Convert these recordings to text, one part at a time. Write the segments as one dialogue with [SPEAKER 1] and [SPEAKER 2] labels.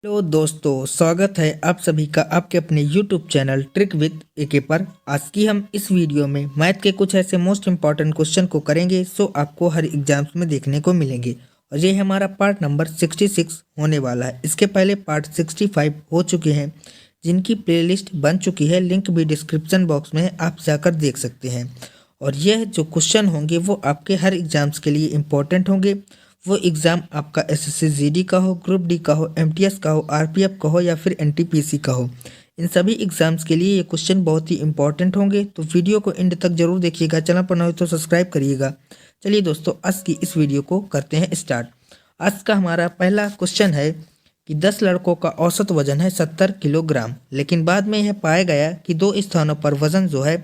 [SPEAKER 1] Hello दोस्तों, स्वागत है आप सभी का आपके अपने YouTube चैनल ट्रिक विद एके पर। आज की हम इस वीडियो में मैथ के कुछ ऐसे मोस्ट इम्पॉर्टेंट क्वेश्चन को करेंगे सो आपको हर एग्जाम्स में देखने को मिलेंगे और ये हमारा पार्ट नंबर 66 होने वाला है। इसके पहले पार्ट 65 हो चुके हैं जिनकी प्लेलिस्ट बन चुकी है, लिंक भी डिस्क्रिप्शन बॉक्स में है, आप जाकर देख सकते हैं। और यह जो क्वेश्चन होंगे वो आपके हर एग्जाम्स के लिए इम्पोर्टेंट होंगे। वो एग्ज़ाम आपका एसएससी जीडी का हो, ग्रुप डी का हो, एमटीएस का हो, आरपीएफ का हो या फिर एनटीपीसी का हो, इन सभी एग्जाम्स के लिए ये क्वेश्चन बहुत ही इंपॉर्टेंट होंगे। तो वीडियो को एंड तक जरूर देखिएगा, चैनल पर नए हो तो सब्सक्राइब करिएगा। चलिए दोस्तों, आज की इस वीडियो को करते हैं स्टार्ट। आज का हमारा पहला क्वेश्चन है कि 10 लड़कों का औसत वजन है 70 किलोग्राम, लेकिन बाद में यह पाया गया कि 2 स्थानों पर वजन जो है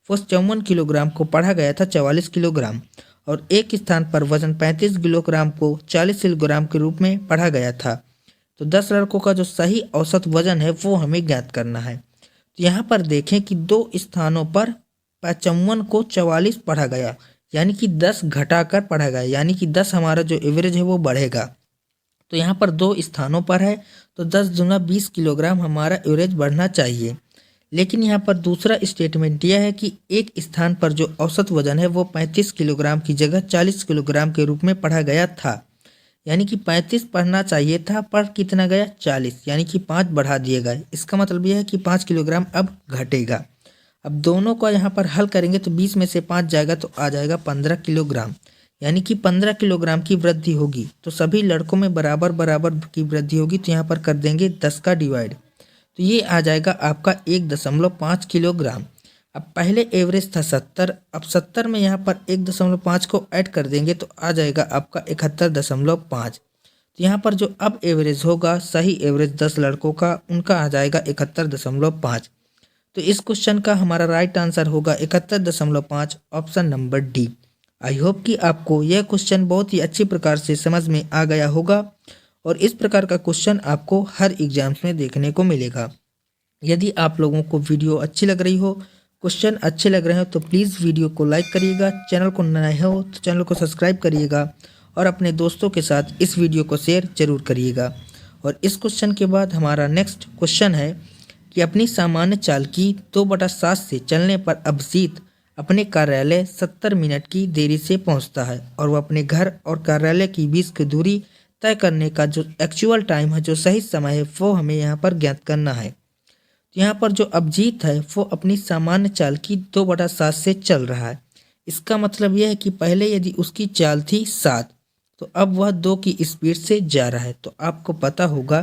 [SPEAKER 1] वो 54 किलोग्राम को पढ़ा गया था 44 किलोग्राम, और एक स्थान पर वजन 35 किलोग्राम को 40 किलोग्राम के रूप में पढ़ा गया था। तो 10 लड़कों का जो सही औसत वजन है वो हमें ज्ञात करना है। तो यहाँ पर देखें कि 2 स्थानों पर 55 को 44 पढ़ा गया, यानी कि 10 घटाकर पढ़ा गया, यानी कि 10 हमारा जो एवरेज है वो बढ़ेगा। तो यहाँ पर 2 स्थानों पर है तो 10 दूना 20 किलोग्राम हमारा एवरेज बढ़ना चाहिए। लेकिन यहाँ पर दूसरा स्टेटमेंट यह है कि एक स्थान पर जो औसत वजन है वो 35 किलोग्राम की जगह 40 किलोग्राम के रूप में पढ़ा गया था, यानी कि 35 पढ़ना चाहिए था पर कितना गया 40, यानी कि 5 बढ़ा दिए गए। इसका मतलब यह है कि 5 किलोग्राम अब घटेगा। अब दोनों को यहाँ पर हल करेंगे तो 20 में से 5 जाएगा तो आ जाएगा 15 किलोग्राम, यानी कि 15 किलोग्राम की वृद्धि होगी। तो सभी लड़कों में बराबर बराबर की वृद्धि होगी, तो यहाँ पर कर देंगे 10 का डिवाइड, तो ये आ जाएगा आपका 1.5 किलोग्राम। अब पहले एवरेज था 70, अब 70 में यहाँ पर 1.5 को ऐड कर देंगे तो आ जाएगा आपका 71.5। तो यहाँ पर जो अब एवरेज होगा, सही एवरेज 10 लड़कों का, उनका आ जाएगा 71.5। तो इस क्वेश्चन का हमारा राइट आंसर होगा 71.5, option number D. I hope कि आपको यह क्वेश्चन बहुत ही अच्छी प्रकार से समझ में आ गया होगा और इस प्रकार का क्वेश्चन आपको हर एग्जाम्स में देखने को मिलेगा। यदि आप लोगों को वीडियो अच्छी लग रही हो, क्वेश्चन अच्छे लग रहे हो तो प्लीज़ वीडियो को लाइक करिएगा, चैनल को नए हो तो चैनल को सब्सक्राइब करिएगा और अपने दोस्तों के साथ इस वीडियो को शेयर जरूर करिएगा। और इस क्वेश्चन के बाद हमारा नेक्स्ट क्वेश्चन है कि अपनी सामान्य चाल की 2/7 से चलने पर अभिजीत अपने कार्यालय 70 मिनट की देरी से पहुंचता है और वह अपने घर और कार्यालय की बीच की दूरी तय करने का जो एक्चुअल टाइम है, जो सही समय है, वो हमें यहाँ पर ज्ञात करना है। तो यहाँ पर जो अभिजीत है वो अपनी सामान्य चाल की 2/7 से चल रहा है। इसका मतलब यह है कि पहले यदि उसकी चाल थी 7 तो अब वह 2 की स्पीड से जा रहा है। तो आपको पता होगा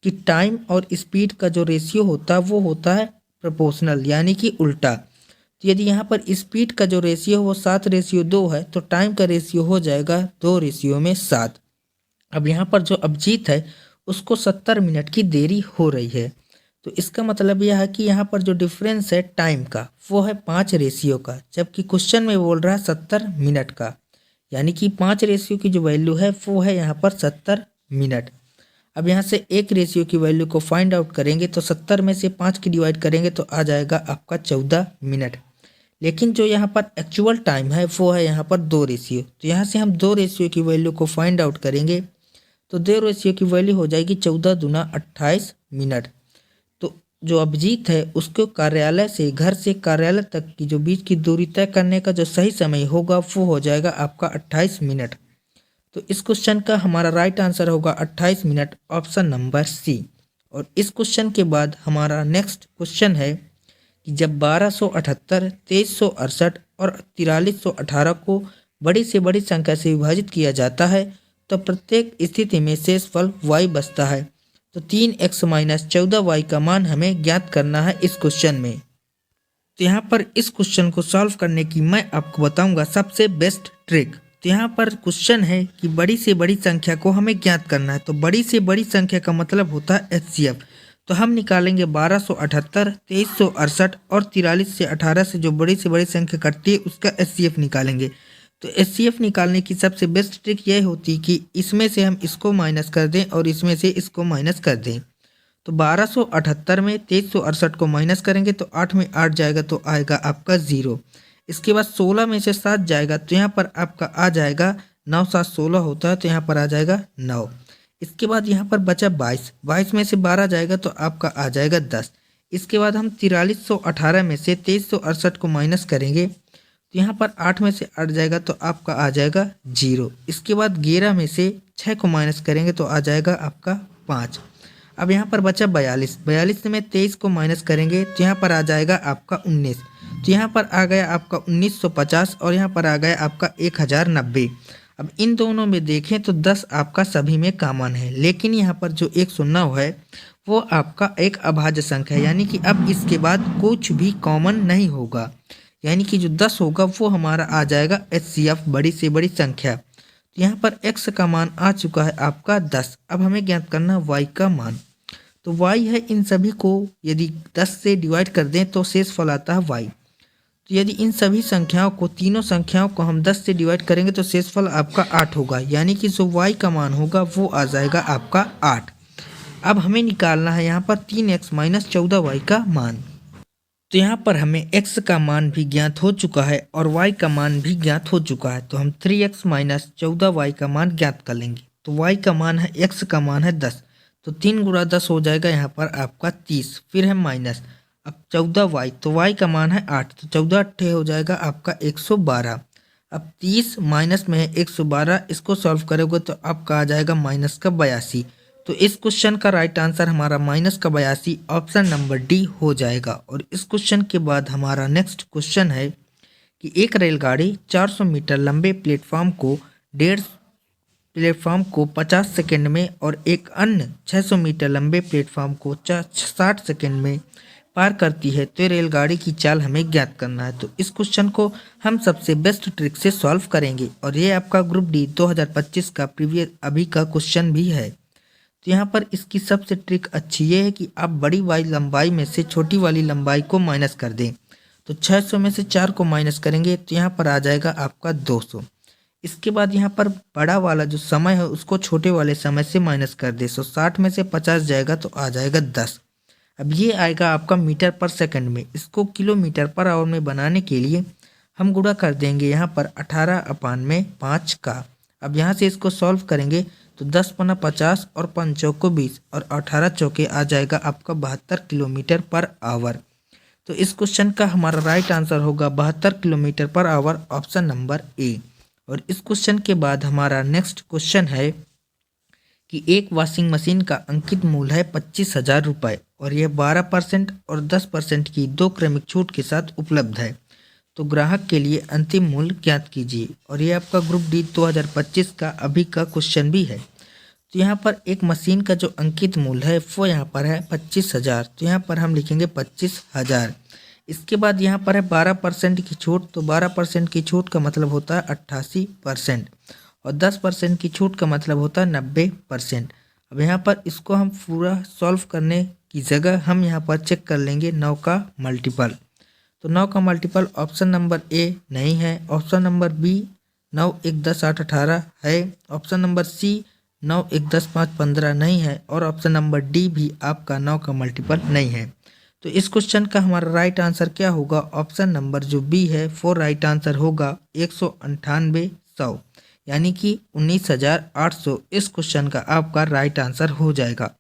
[SPEAKER 1] कि टाइम और स्पीड का जो रेशियो होता है वो होता है प्रोपोर्शनल, यानी कि उल्टा। तो यदि यहाँ पर स्पीड का जो रेशियो वो 7:2 है तो टाइम का रेशियो हो जाएगा 2:7। अब यहाँ पर जो अभिजीत है उसको 70 मिनट की देरी हो रही है, तो इसका मतलब यह है कि यहाँ पर जो डिफरेंस है टाइम का वो है 5 का, जबकि क्वेश्चन में बोल रहा है 70 मिनट का, यानी कि 5 की जो वैल्यू है वो है यहाँ पर 70 मिनट। अब यहाँ से 1 की वैल्यू को फाइंड आउट करेंगे तो 70 में से 5 की डिवाइड करेंगे तो आ जाएगा आपका 14 मिनट। लेकिन जो यहाँ पर एक्चुअल टाइम है वो है यहाँ पर 2 तो यहाँ से हम 2 की वैल्यू को फाइंड आउट करेंगे तो 2 की वैल्यू हो जाएगी 14 दूना 28 मिनट। तो जो अभिजीत है उसको कार्यालय से, घर से कार्यालय तक की जो बीच की दूरी तय करने का जो सही समय होगा वो हो जाएगा आपका 28 मिनट। तो इस क्वेश्चन का हमारा राइट आंसर होगा 28 मिनट, ऑप्शन नंबर सी। और इस क्वेश्चन के बाद हमारा नेक्स्ट क्वेश्चन है कि जब 1278, 2368 और 4318 को बड़ी से बड़ी संख्या से विभाजित किया जाता है तो प्रत्येक स्थिति में शेषफल y बचता है। तो 3x - 14y का मान हमें ज्ञात करना है इस क्वेश्चन में। तो यहाँ पर इस क्वेश्चन को सॉल्व करने की मैं आपको बताऊंगा सबसे बेस्ट ट्रिक। तो यहाँ पर क्वेश्चन है कि बड़ी से बड़ी संख्या को हमें ज्ञात करना है। तो बड़ी से बड़ी संख्या का मतलब होता है HCF। तो हम निकालेंगे 1278, 2368 और 43 से 18 से जो बड़ी से बड़ी संख्या कटती है उसका HCF निकालेंगे। तो HCF निकालने की सबसे बेस्ट ट्रिक यह होती है कि इसमें से हम इसको माइनस कर दें और इसमें से इसको माइनस कर दें। तो 1278 में 2368 को माइनस करेंगे तो 8 में 8 जाएगा तो आएगा आपका 0। इसके बाद 16 में से 7 जाएगा तो यहाँ पर आपका आ जाएगा 9 7 16 होता है तो यहाँ पर आ जाएगा 9। इसके बाद यहाँ पर बचा 22, 22 में से 12 जाएगा तो आपका आ जाएगा 10। इसके बाद हम 4318 में से 2368 को माइनस करेंगे तो यहाँ पर 8 में से 8 जाएगा तो आपका आ जाएगा 0। इसके बाद 11 में से 6 को माइनस करेंगे तो आ जाएगा आपका 5। अब यहाँ पर बचा 42, 42 में 23 को माइनस करेंगे तो यहाँ पर आ जाएगा आपका 19। तो यहाँ पर आ गया आपका 1950 और यहाँ पर आ गया आपका 1090। अब इन दोनों में देखें तो 10 आपका सभी में कॉमन है, लेकिन यहाँ पर जो 109 है वो आपका एक अभाज्य संख्या है, यानी कि अब इसके बाद कुछ भी कॉमन नहीं होगा, यानी कि जो 10 होगा वो हमारा आ जाएगा HCF बड़ी से बड़ी संख्या। तो यहाँ पर x का मान आ चुका है आपका 10। अब हमें ज्ञात करना y का मान। तो y है, इन सभी को यदि 10 से डिवाइड कर दें तो शेषफल आता है y। तो यदि इन सभी संख्याओं को, तीनों संख्याओं को हम 10 से डिवाइड करेंगे तो शेषफल आपका 8 होगा, यानी कि जो y का मान होगा वो आ जाएगा आपका 8। अब हमें निकालना है यहाँ पर 3x माइनस 14y का मान। तो यहाँ पर हमें x का मान भी ज्ञात हो चुका है और y का मान भी ज्ञात हो चुका है, तो हम 3x माइनस 14y का मान ज्ञात कर लेंगे। तो y का मान है, x का मान है 10, तो 3 गुणा 10 हो जाएगा यहाँ पर आपका 30, फिर है माइनस अब 14y, तो y का मान है 8, तो 14 अट्ठे हो जाएगा आपका 112। अब 30 माइनस में है 112, इसको सॉल्व करोगे तो आपका आ जाएगा माइनस का 82। तो इस क्वेश्चन का राइट आंसर हमारा माइनस का 82 ऑप्शन नंबर डी हो जाएगा। और इस क्वेश्चन के बाद हमारा नेक्स्ट क्वेश्चन है कि एक रेलगाड़ी 400 मीटर लंबे प्लेटफॉर्म को 50 सेकंड में और एक अन्य 600 मीटर लंबे प्लेटफॉर्म को 60 सेकंड में पार करती है, तो रेलगाड़ी की चाल हमें ज्ञात करना है। तो इस क्वेश्चन को हम सबसे बेस्ट ट्रिक से सॉल्व करेंगे और ये आपका ग्रुप डी 2025 का प्रीवियस अभी का क्वेश्चन भी है। तो यहाँ पर इसकी सबसे ट्रिक अच्छी ये है कि आप बड़ी वाली लंबाई में से छोटी वाली लंबाई को माइनस कर दें। तो 600 में से 4 को माइनस करेंगे तो यहाँ पर आ जाएगा आपका 200। इसके बाद यहाँ पर बड़ा वाला जो समय है उसको छोटे वाले समय से माइनस कर दे, तो 60 में से 50 जाएगा तो आ जाएगा 10। अब ये आएगा आपका मीटर पर सेकंड में। इसको किलोमीटर पर आवर में बनाने के लिए हम गुणा कर देंगे यहाँ पर 18/5 का। अब यहाँ से इसको सॉल्व करेंगे तो 10 पन्ना 50 और 5 चौको 20 और 18 चौके आ जाएगा आपका 72 किलोमीटर पर आवर। तो इस क्वेश्चन का हमारा राइट आंसर होगा 72 kilometre per hour, option number A. और इस क्वेश्चन के बाद हमारा नेक्स्ट क्वेश्चन है कि एक वॉशिंग मशीन का अंकित मूल्य है 25,000 रुपये और यह 12% और 10% की 2 क्रमिक छूट के साथ उपलब्ध है। तो ग्राहक के लिए अंतिम मूल्य ज्ञात कीजिए। और ये आपका ग्रुप डी 2025 का अभी का क्वेश्चन भी है। तो यहाँ पर एक मशीन का जो अंकित मूल्य है वो यहाँ पर है 25,000, तो यहाँ पर हम लिखेंगे 25,000। इसके बाद यहाँ पर है 12% की छूट, तो 12% की छूट का मतलब होता है 88% और 10% की छूट का मतलब होता है 90%। अब यहाँ पर इसको हम पूरा सॉल्व करने की जगह हम यहाँ पर चेक कर लेंगे 9 का मल्टीपल। तो 9 का मल्टीपल ऑप्शन नंबर ए नहीं है, ऑप्शन नंबर बी 9 1 10 8 18 है, ऑप्शन नंबर सी 9 1 10 5 15 नहीं है और ऑप्शन नंबर डी भी आपका 9 का मल्टीपल नहीं है। तो इस क्वेश्चन का हमारा राइट आंसर क्या होगा, ऑप्शन नंबर जो बी है वो राइट आंसर होगा 198 यानी कि 19,800 इस क्वेश्चन का आपका राइट आंसर हो जाएगा।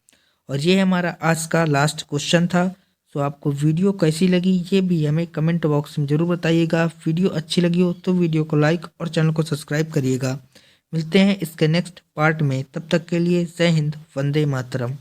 [SPEAKER 1] और ये हमारा आज का लास्ट क्वेश्चन था। तो आपको वीडियो कैसी लगी ये भी हमें कमेंट बॉक्स में ज़रूर बताइएगा। वीडियो अच्छी लगी हो तो वीडियो को लाइक और चैनल को सब्सक्राइब करिएगा। मिलते हैं इसके नेक्स्ट पार्ट में, तब तक के लिए जय हिंद, वंदे मातरम।